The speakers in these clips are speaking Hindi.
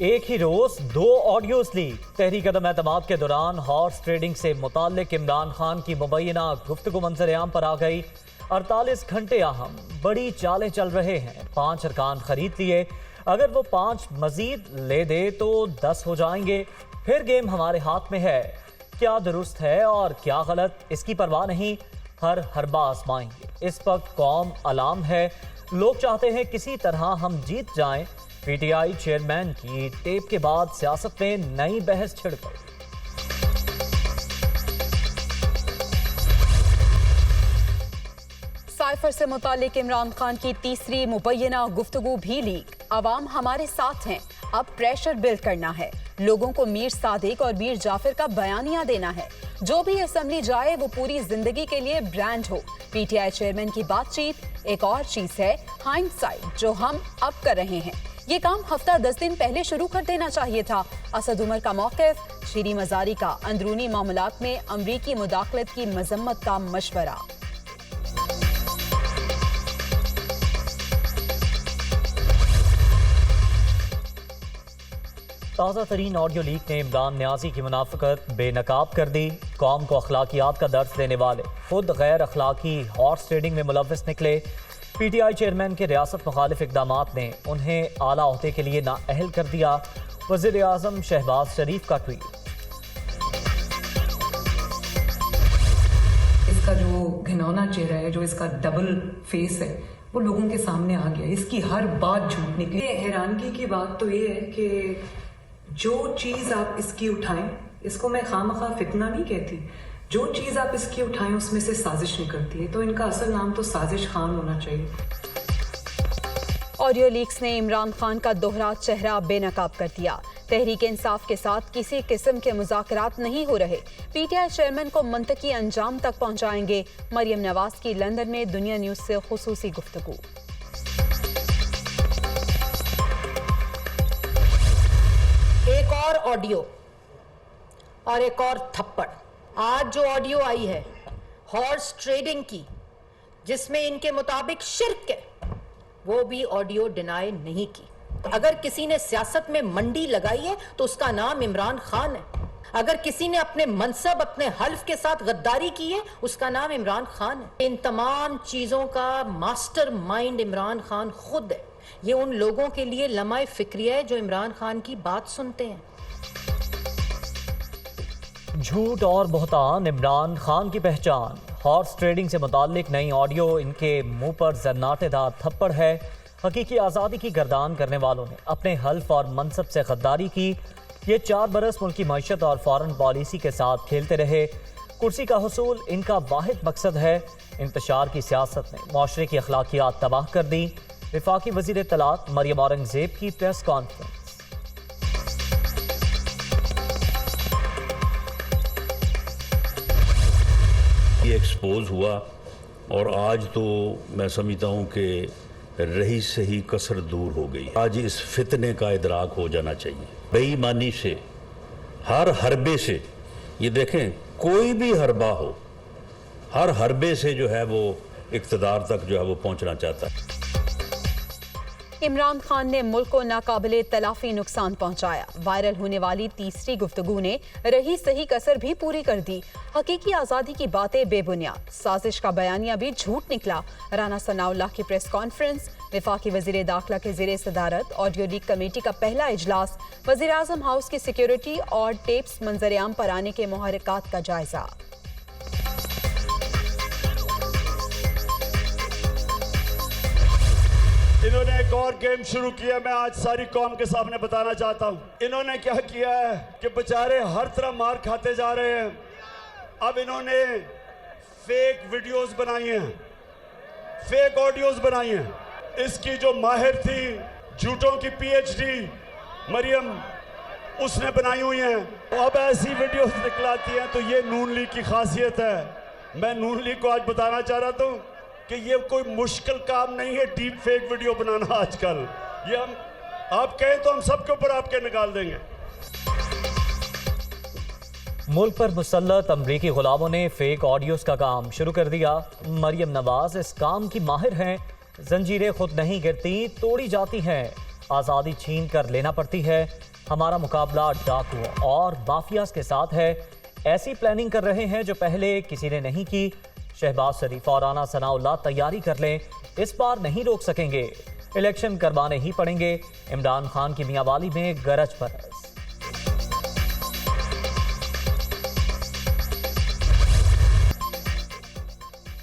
एक ही रोज दो ऑडियोज लीक। तहरीक अदम एतमाद के दौरान हॉर्स ट्रेडिंग से मुताल्लिक इमरान खान की मुबैना गुफ्तगू मंजर-ए-आम पर आ गई। 48 घंटे अहम बड़ी चालें चल रहे हैं। 5 अरकान खरीद लिए, अगर वो 5 मजीद ले दे तो 10 हो जाएंगे। फिर गेम हमारे हाथ में है। क्या दुरुस्त है और क्या गलत, इसकी परवाह नहीं, हर हरबा आजमाएंगे। इस वक्त कौम अलार्म है। लोग चाहते हैं किसी तरह हम जीत जाएं। पीटीआई चेयरमैन की टेप के बाद सियासत में नई बहस छिड़ गई। साइफर से मुतालिक इमरान खान की तीसरी मुबैना गुफ्तगू भी लीक। अवाम हमारे साथ हैं, अब प्रेशर बिल्ड करना है। लोगों को मीर सादिक और मीर जाफर का बयानिया देना है। जो भी असेंबली जाए वो पूरी जिंदगी के लिए ब्रांड हो। पीटीआई चेयरमैन की बातचीत एक और चीज है, हाइंडसाइट, जो हम अब कर रहे हैं। ये काम हफ्ता 10 दिन पहले शुरू कर देना चाहिए था। असद उमर का मौक़िफ़, शीरी मज़ारी का अंदरूनी मामलात में अमरीकी मुदाखलत की मजम्मत का मशवरा। ताज़ा तरीन ऑडियो लीक ने इमरान न्याजी की मुनाफिकत बेनकाब कर दी। कौम को अखलाकियात का दर्स देने वाले खुद गैर अखलाकी हॉर्स ट्रेडिंग में मुलव्वस निकले। पीटीआई चेयरमैन के रियासत मुखालिफ इक़दामात ने उन्हें आला ओहदे के लिए नाअहल कर दिया। वज़ीर आज़म शहबाज शरीफ का ट्वीट। इसका जो घिनौना चेहरा है, जो इसका डबल फेस है, वो लोगों के सामने आ गया। इसकी हर बात झूठ निकली। हैरानगी की बात तो ये है कि जो चीज आप इसकी उठाएं, इसको मैं खामखा फितना नहीं कहती, जो चीज आप इसकी उठाएं उसमें से साजिश निकलती है। तो इनका असल नाम तो साजिश खान होना चाहिए। ऑडियो लीक्स ने इमरान खान का दोहरा चेहरा बेनकाब कर दिया। तहरीक इंसाफ के साथ किसी किस्म के मुज़ाकरात नहीं हो रहे। पीटीआई चेयरमैन को मंतकी अंजाम तक पहुंचाएंगे। मरियम नवाज की लंदन में दुनिया न्यूज से खुसूसी गुफ्तगू। एक और ऑडियो और एक और थप्पड़। आज जो ऑडियो आई है हॉर्स ट्रेडिंग की, जिसमें इनके मुताबिक शिर्क है, वो भी ऑडियो डिनाई नहीं की। अगर किसी ने सियासत में मंडी लगाई है तो उसका नाम इमरान खान है। अगर किसी ने अपने मनसब, अपने हल्फ के साथ गद्दारी की है, उसका नाम इमरान खान है। इन तमाम चीजों का मास्टर माइंड इमरान खान खुद है। ये उन लोगों के लिए लम्हा फिक्रिया है जो इमरान खान की बात सुनते हैं। झूठ और बहतान इमरान खान की पहचान। हॉर्स ट्रेडिंग से मुताल्लिक नई ऑडियो इनके मुंह पर जन्नाटेदार थप्पड़ है। हकीकी आज़ादी की गर्दान करने वालों ने अपने हल्फ और मनसब से गद्दारी की। ये 4 बरस मुल्की मईशत और फॉरेन पॉलिसी के साथ खेलते रहे। कुर्सी का हुसूल इनका वाहिद मकसद है। इंतशार की सियासत ने मुआशरे की अखलाकियात तबाह कर दी। वफाकी वज़ीर इत्तलात मरियम औरंगज़ेब की प्रेस कॉन्फ्रेंस। ये एक्सपोज हुआ और आज तो मैं समझता हूँ कि रही सही कसर दूर हो गई। आज इस फितने का इदराक हो जाना चाहिए। बेईमानी से, हर हरबे से, ये देखें कोई भी हरबा हो, हर हरबे से जो है वो इक़्तिदार तक जो है वो पहुँचना चाहता है। इमरान खान ने मुल्क को नाकाबिले तलाफी नुकसान पहुंचाया। वायरल होने वाली तीसरी गुफ्तगू ने रही सही कसर भी पूरी कर दी। हकीकी आज़ादी की बातें बेबुनियाद, साजिश का बयानिया भी झूठ निकला। राना सनाउल्लाह की प्रेस कॉन्फ्रेंस। वफाकी वज़ीर दाखिला के ज़ेरे सदारत ऑडियो लीक कमेटी का पहला इजलास। वज़ीर आज़म हाउस की सिक्योरिटी और टेप्स मंजर-ए-आम पर आने के मुहर्रिकात का जायजा। इन्होंने एक और गेम शुरू किया। मैं आज सारी कौम के सामने बताना चाहता हूँ इन्होंने क्या किया है कि बेचारे हर तरह मार खाते जा रहे हैं। अब इन्होंने फेक वीडियोस बनाई हैं, फेक ऑडियोस बनाई हैं। इसकी जो माहिर थी झूठों की पीएचडी मरियम, उसने बनाई हुई हैं। अब ऐसी वीडियोस निकलाती हैं। तो ये नून लीग की खासियत है। मैं नून लीग को आज बताना चाह रहा था कि ये कोई मुश्किल काम नहीं है डीप फेक वीडियो बनाना आजकल। ये हम आप कहें तो हम सबके ऊपर आपके निकाल देंगे। मुल्क पर मुसल्लत अमरीकी गुलामों ने फेक ऑडियोज का काम शुरू कर दिया। मरियम नवाज इस काम की माहिर हैं। जंजीरें खुद नहीं गिरती, तोड़ी जाती हैं। आज़ादी छीन कर लेना पड़ती है। हमारा मुकाबला डाकुओं और माफियाज के साथ है। ऐसी प्लानिंग कर रहे हैं जो पहले किसी ने नहीं की। शहबाज शरीफ और राना सनाउल्लाह तैयारी कर लें, इस बार नहीं रोक सकेंगे। इलेक्शन करवाने ही पड़ेंगे। इमरान खान की मियांवाली में गरज परस।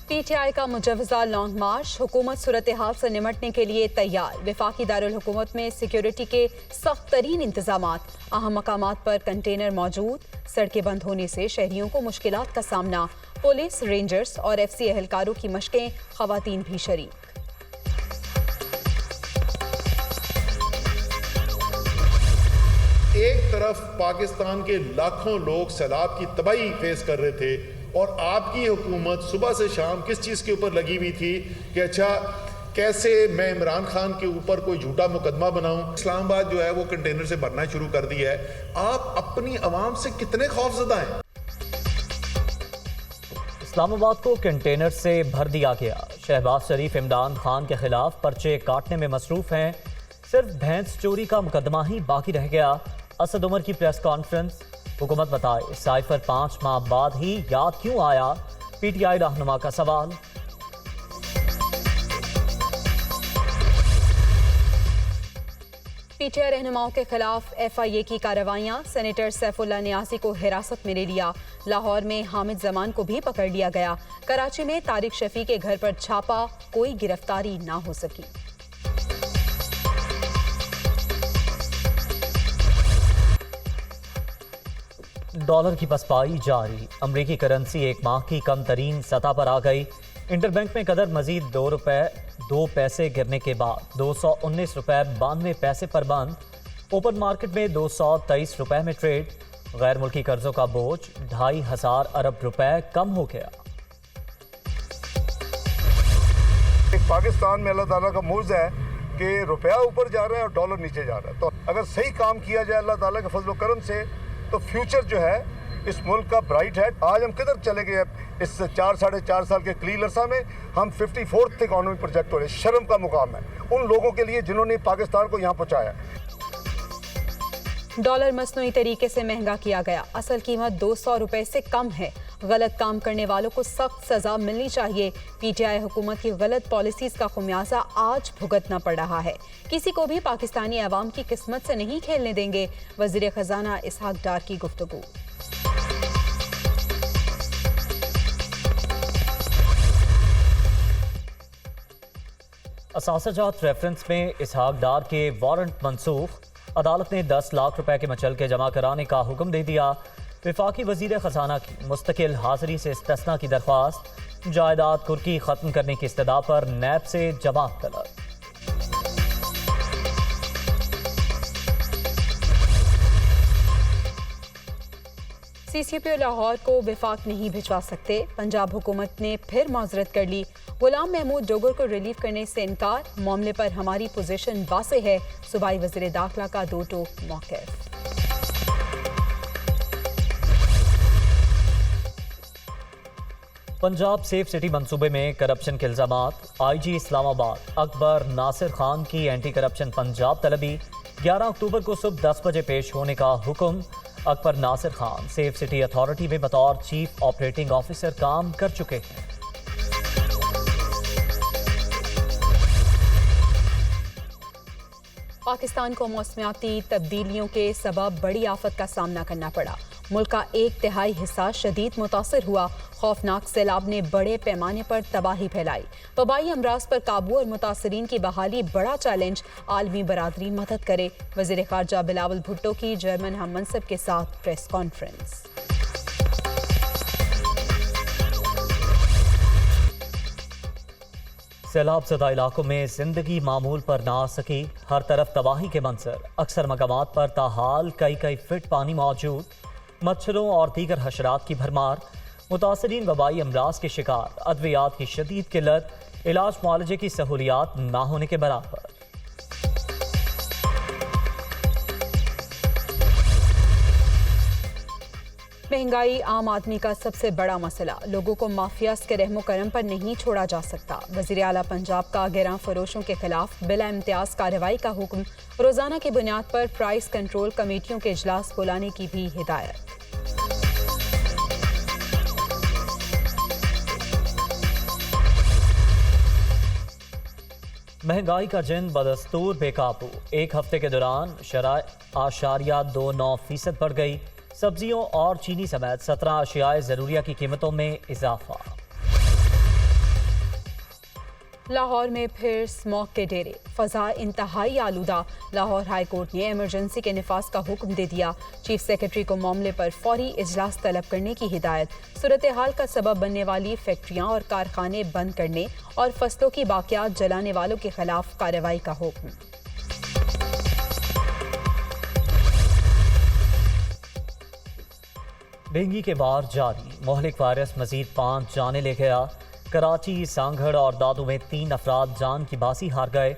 पीटीआई का मुजवजा लॉन्ग मार्च, हुकूमत सूरत हाल से निमटने के लिए तैयार। विफाकी दारुल हुकूमत में सिक्योरिटी के सख्त तरीन इंतजामात, अहम मकामात पर कंटेनर मौजूद। सड़कें बंद होने से शहरियों को मुश्किलात का सामना। पुलिस, रेंजर्स और एफसी एहलकारों की मशकें, खवातीन भी शरीक। एक तरफ पाकिस्तान के लाखों लोग सैलाब की तबाही फेस कर रहे थे और आपकी हुकूमत सुबह से शाम किस चीज़ के ऊपर लगी हुई थी कि अच्छा कैसे मैं इमरान खान के ऊपर कोई झूठा मुकदमा बनाऊं। इस्लामाबाद जो है वो कंटेनर से भरना शुरू कर दिया है। आप अपनी आवाम से कितने खौफजदा हैं? इस्लामाबाद को कंटेनर से भर दिया गया। शहबाज शरीफ इमरान खान के खिलाफ पर्चे काटने में मसरूफ हैं। सिर्फ भैंस चोरी का मुकदमा ही बाकी रह गया। असद उमर की प्रेस कॉन्फ्रेंस, हुकूमत बताए साइफर 5 माह बाद ही याद क्यों आया। पीटीआई रहनुमा का सवाल। पीटीआई रहनुमाओं के खिलाफ एफआईए की कार्रवाइयां, सेनेटर सैफुल्लाह नियाज़ी को हिरासत में ले लिया। लाहौर में हामिद जमान को भी पकड़ लिया गया। कराची में तारिक शफी के घर पर छापा, कोई गिरफ्तारी ना हो सकी। डॉलर की पसपाई जारी। अमरीकी करेंसी एक माह की कम तरीन सतह पर आ गई। इंटरबैंक में कदर मजीद दो पैसे गिरने के बाद 219 रुपए 92 पैसे पर बंद। ओपन मार्केट में 223 रुपए में ट्रेड। गैर मुल्की कर्जों का बोझ 2,500 अरब रुपए कम हो गया। पाकिस्तान में अल्लाह ताला का मौजूद है कि रुपया ऊपर जा रहा है और डॉलर नीचे जा रहा है। तो अगर सही काम किया जाए अल्लाह ताला के फजल करम से तो फ्यूचर जो है इस मुल्क का ब्राइट है। आज हम किधर चले गए? इस 4-4.5 साल के कलील अरसा में हम 54th इकोनॉमी प्रोजेक्ट हो रहे। शर्म का मुकाम है उन लोगों के लिए जिन्होंने पाकिस्तान को यहाँ पहुँचाया। डॉलर मसनूई तरीके से महंगा किया गया। असल कीमत 200 रुपए से कम है। गलत काम करने वालों को सख्त सजा मिलनी चाहिए। पीटीआई हुकूमत की गलत पॉलिसीज का खुमियाजा आज भुगतना पड़ रहा है। किसी को भी पाकिस्तानी अवाम की किस्मत से नहीं खेलने देंगे। वजीर खजाना इसहाक डार की गुफ्तगू। असासाजात रेफरेंस में इसहाक डार के वारंट मनसूख। अदालत ने 10 लाख रुपए के मचलके जमा कराने का हुक्म दे दिया। विफाकी वजीर खजाना की मुस्तकिल हाजिरी से इस्तिस्ना की दरख्वास्त। जायदाद कुर्की खत्म करने की इस्तदा पर नैब से जवाब तलब। सीसीपीओ लाहौर को विफाक नहीं भिजवा सकते। पंजाब हुकूमत ने फिर माजरत कर ली। गुलाम महमूद डोगर को रिलीव करने से इनकार। मामले पर हमारी पोजीशन वाज़ेह है। सूबाई वज़ीर दाखिला का दो टोक मौक़िफ़। पंजाब सेफ सिटी मंसूबे में करप्शन के इल्जामात। आईजी इस्लामाबाद अकबर नासिर खान की एंटी करप्शन पंजाब तलबी। 11 अक्टूबर को सुबह 10 बजे पेश होने का हुक्म। Akbar Nasir Khan safe city authority में बतौर चीफ ऑपरेटिंग ऑफिसर काम कर चुके हैं। पाकिस्तान को मौसमियाती तब्दीलियों के सबब बड़ी आफत का सामना करना पड़ा। मुल्क का 1/3 हिस्सा शदीद मुतासर हुआ। खौफनाक सैलाब ने बड़े पैमाने पर तबाही फैलाई। वबाई अमराज पर काबू और मुतासरीन की बहाली बड़ा चैलेंज। आलमी बरादरी मदद करे। वज़ीर ख़ारजा बिलावल भुट्टो की जर्मन हम मनसब के साथ प्रेस कॉन्फ्रेंस। सैलाब ज़दा इलाकों में जिंदगी मामूल पर ना आ सकी। हर तरफ तबाही के मंजर। अक्सर मकामात पर ताहाल कई फिट पानी मौजूद। मच्छरों और दीगर हशरात की भरमार। मुतासरीन वबाई अमराज के शिकार। अद्वियात की शदीद किल्लत। इलाज मुआलजे की सहूलियात ना होने के बराबर। महंगाई आम आदमी का सबसे बड़ा मसला, लोगों को माफियाज के रहमो करम पर नहीं छोड़ा जा सकता। वज़ीर आला पंजाब का गिरां फरोशों के खिलाफ बिला इम्तियाज कार्रवाई का हुक्म, रोजाना की बुनियाद पर प्राइस कंट्रोल कमेटियों के इजलास बुलाने की भी हिदायत। महंगाई का जिन बदस्तूर बेकाबू, एक हफ्ते के दौरान शराय 8.29% बढ़ गई। सब्जियों और चीनी समेत 17 अशियाए ज़रूरिया की कीमतों में इजाफा। लाहौर में फिर स्मॉग के डेरे, फजा इंतहाई आलूदा। लाहौर हाई कोर्ट ने इमरजेंसी के निफाज का हुक्म दे दिया। चीफ सेक्रेटरी को मामले पर फौरी इजलास तलब करने की हिदायत। सूरत हाल का सबब बनने वाली फैक्ट्रियां और कारखाने बंद करने और फसलों की बाकियात जलाने वालों के खिलाफ कार्रवाई का हुक्म। डेंगू के वार जारी, मोहलिक वायरस मजीद 5 जाने ले गया। कराची, सांगड़ और दादू में 3 अफराद जान की बाजी हार गए।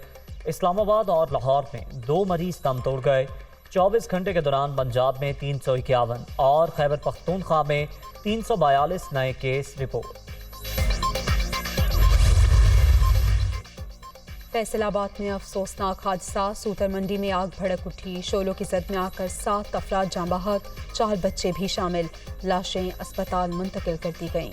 इस्लामाबाद और लाहौर में 2 मरीज दम तोड़ गए। 24 घंटे के दौरान पंजाब में 351 और खैबर पख्तूनख्वा में 342 नए केस रिपोर्ट। फैसलाबाद में अफसोसनाक हादसा, सूतर मंडी में आग भड़क उठी। शोलों की जद में आकर 7 अफराद जाँ बहक, 4 बच्चे भी शामिल। लाशें अस्पताल मुंतकिल कर दी गईं।